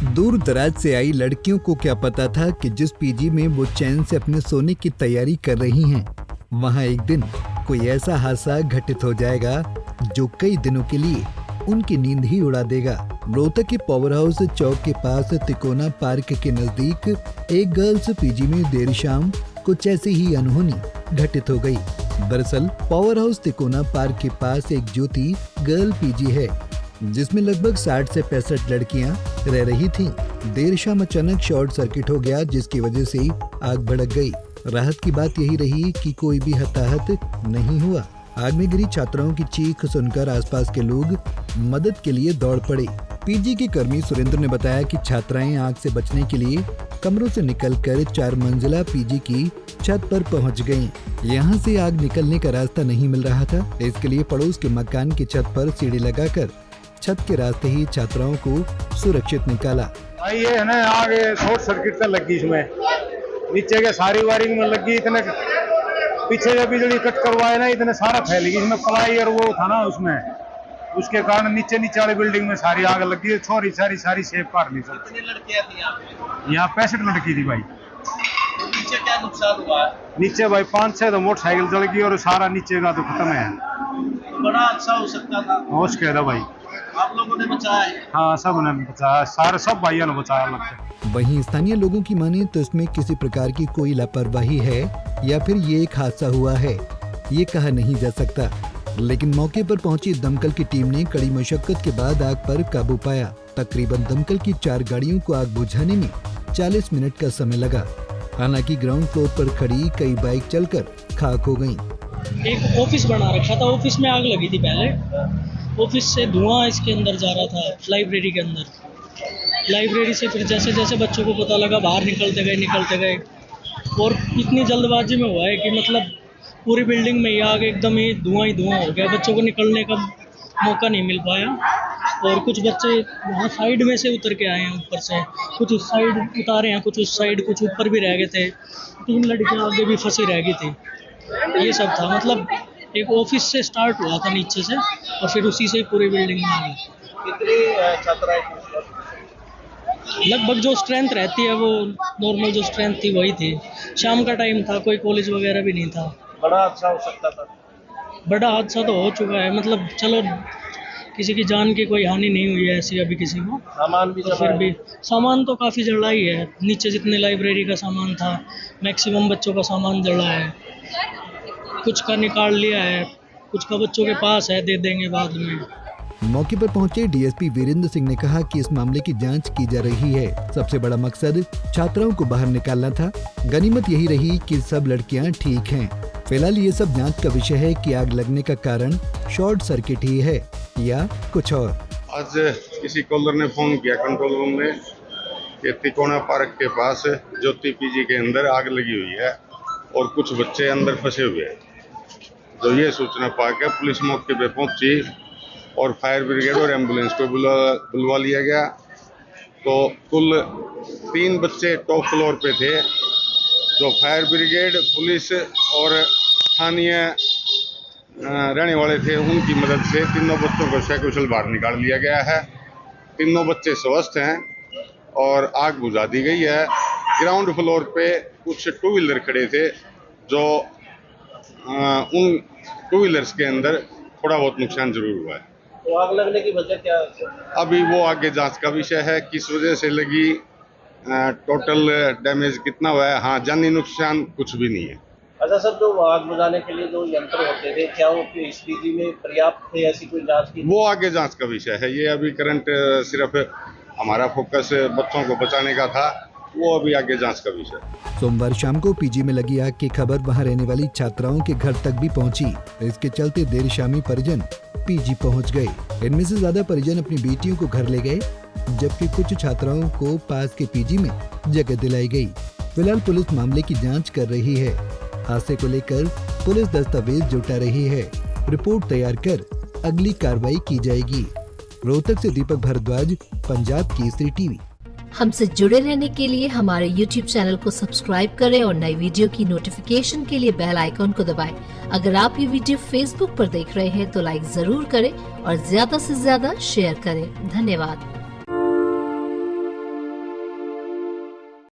दूर दराज से आई लड़कियों को क्या पता था कि जिस पीजी में वो चैन से अपने सोने की तैयारी कर रही हैं, वहाँ एक दिन कोई ऐसा हादसा घटित हो जाएगा जो कई दिनों के लिए उनकी नींद ही उड़ा देगा। रोहतक के पावर हाउस चौक के पास तिकोना पार्क के नजदीक एक गर्ल्स पीजी में देर शाम कुछ ऐसी ही अनहोनी घटित हो गई। दरअसल पावर हाउस तिकोना पार्क के पास एक ज्योति गर्ल पीजी है जिसमें लगभग 60 से 65 लड़कियां रह रही थीं। देर शाम अचानक शॉर्ट सर्किट हो गया जिसकी वजह से आग भड़क गई। राहत की बात यही रही कि कोई भी हताहत नहीं हुआ। आग में गिरी छात्राओं की चीख सुनकर आसपास के लोग मदद के लिए दौड़ पड़े। पीजी के कर्मी सुरेंद्र ने बताया कि छात्राएं आग से बचने के लिए कमरों से निकलकर 4 मंजिला पीजी की छत पर पहुंच गईं। यहां से आग निकलने का रास्ता नहीं मिल रहा था, इसके लिए पड़ोस के मकान की छत पर सीढ़ी लगाकर छत के रास्ते ही छात्राओं को सुरक्षित निकाला। ये है ना आग शॉर्ट सर्किट से लगी, इसमें नीचे के सारी वायरिंग में लगी, इतने पीछे जब बिजली कट करवाए ना इतने सारा फैल गई, इसमें प्लाई और वो था ना उसमें, उसके कारण नीचे वाली बिल्डिंग में सारी आग लगी है। छोरी सारी सेफ काट ली। कितनी लड़कियां थी यहाँ 65 लड़की थी भाई। तो नीचे क्या नुकसान हुआ? नीचे भाई 5-6 तो मोटरसाइकिल जल गई और सारा नीचे का तो खत्म है। बड़ा अच्छा हो सकता था। होश कह दो भाई, आप लोगों ने बचाया है? हाँ सब ने बचाया, सारे सब भाइयों ने बचाया लगता है। वहीं स्थानीय लोगों की माने तो इसमें किसी प्रकार की कोई लापरवाही है या फिर ये एक हादसा हुआ है, ये कहा नहीं जा सकता। लेकिन मौके पर पहुंची दमकल की टीम ने कड़ी मशक्कत के बाद आग पर काबू पाया। तकरीबन दमकल की 4 गाड़ियों को आग बुझाने में 40 मिनट का समय लगा। हालांकि ग्राउंड फ्लोर पर खड़ी कई बाइक जलकर खाक हो गयी। एक ऑफिस बना रखा था, ऑफिस में आग लगी थी। पहले ऑफिस से धुआं इसके अंदर जा रहा था, लाइब्रेरी के अंदर। लाइब्रेरी से फिर जैसे जैसे बच्चों को पता लगा बाहर निकलते गए और इतनी जल्दबाजी में हुआ है कि मतलब पूरी बिल्डिंग में ही आग एकदम ही धुआं हो गया। बच्चों को निकलने का मौका नहीं मिल पाया और कुछ बच्चे वहाँ साइड में से उतर के आए हैं, ऊपर से कुछ उस साइड उतारे हैं, कुछ उस साइड, कुछ ऊपर भी रह गए थे। 3 लड़कियाँ आगे भी फंसी रह गई थी। ये सब था, मतलब एक ऑफिस से स्टार्ट हुआ था नीचे से और फिर उसी से पूरी बिल्डिंग में आ गई। कितनी छात्राएं थी? लगभग जो स्ट्रेंथ रहती है वो नॉर्मल जो स्ट्रेंथ थी वही थी। शाम का टाइम था, कोई कॉलेज वगैरह भी नहीं था। बड़ा अच्छा हो सकता था। बड़ा हादसा तो हो चुका है, मतलब चलो किसी की जान की कोई हानि नहीं हुई है ऐसी अभी किसी को। सामान भी तो फिर भी सामान तो काफ़ी जला ही है। नीचे जितने लाइब्रेरी का सामान था मैक्सिमम बच्चों का सामान जला है। कुछ का निकाल लिया है, कुछ का बच्चों के पास है, दे देंगे बाद में। मौके पर पहुंचे डीएसपी वीरेंद्र सिंह ने कहा कि इस मामले की जांच की जा रही है। सबसे बड़ा मकसद छात्राओं को बाहर निकालना था। गनीमत यही रही कि सब लड़कियां ठीक हैं। फिलहाल ये सब जांच का विषय है कि आग लगने का कारण शॉर्ट सर्किट ही है या कुछ और। आज किसी कॉलर ने फोन किया कंट्रोल रूम में कि तिकोना पार्क के पास ज्योति पीजी के अंदर आग लगी हुई है और कुछ बच्चे अंदर फंसे हुए हैं। तो ये सूचना पाकर पुलिस मौके पे पहुंची और फायर ब्रिगेड और एम्बुलेंस को बुलवा लिया गया। तो कुल 3 बच्चे टॉप फ्लोर पे थे, जो फायर ब्रिगेड, पुलिस और स्थानीय रहने वाले थे, उनकी मदद से तीनों बच्चों को सकुशल बाहर निकाल लिया गया है। तीनों बच्चे स्वस्थ हैं और आग बुझा दी गई है। ग्राउंड फ्लोर पे कुछ 2 व्हीलर खड़े थे, जो उन 2 व्हीलर्स के अंदर थोड़ा बहुत नुकसान जरूर हुआ है। तो आग लगने की वजह क्या है? अभी वो आगे जांच का विषय है, किस वजह से लगी, टोटल डैमेज कितना हुआ है। हाँ, जानी नुकसान कुछ भी नहीं है। अच्छा सर, जो आग बुझाने के लिए जो यंत्र होते थे, क्या वो इस पीजी में पर्याप्त थे? ऐसी कोई जांच की? वो आगे जांच का विषय है। ये अभी करंट सिर्फ हमारा फोकस बच्चों को बचाने का था, वो अभी आगे जांच का विषय। सोमवार शाम को पीजी में लगी आग की खबर वहां रहने वाली छात्राओं के घर तक भी पहुंची। इसके चलते देर शामी परिजन पीजी पहुंच गए। इनमें से ज्यादा परिजन अपनी बेटियों को घर ले गए, जबकि कुछ छात्राओं को पास के पीजी में जगह दिलाई गई। फिलहाल पुलिस मामले की जांच कर रही है। हादसे को लेकर पुलिस दस्तावेज जुटा रही है। रिपोर्ट तैयार कर अगली कार्रवाई की जाएगी। रोहतक से दीपक भारद्वाज, पंजाब केसरी टीवी। हमसे जुड़े रहने के लिए हमारे YouTube चैनल को सब्सक्राइब करें और नई वीडियो की नोटिफिकेशन के लिए बेल आइकॉन को दबाएं। अगर आप ये वीडियो Facebook पर देख रहे हैं तो लाइक जरूर करें और ज्यादा से ज्यादा शेयर करें। धन्यवाद।